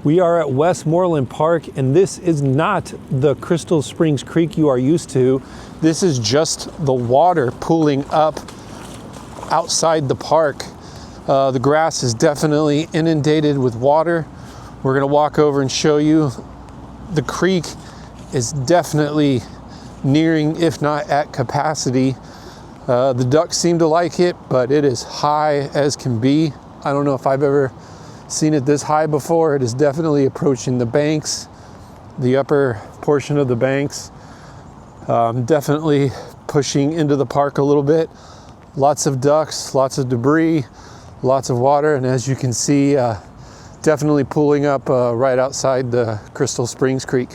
We are at Westmoreland Park, and this is not the Crystal Springs Creek you are used to. This is just the water pooling up outside the park. The grass is definitely inundated with water. We're gonna walk over and show you. The creek is definitely nearing, if not at capacity. The ducks seem to like it, but it is high as can be. I don't know if I've ever seen it this high before. It is definitely approaching the banks, the upper portion of the banks. Definitely pushing into the park a little bit. Lots of ducks, lots of debris, lots of water, and as you can see, definitely pooling up right outside the Crystal Springs Creek.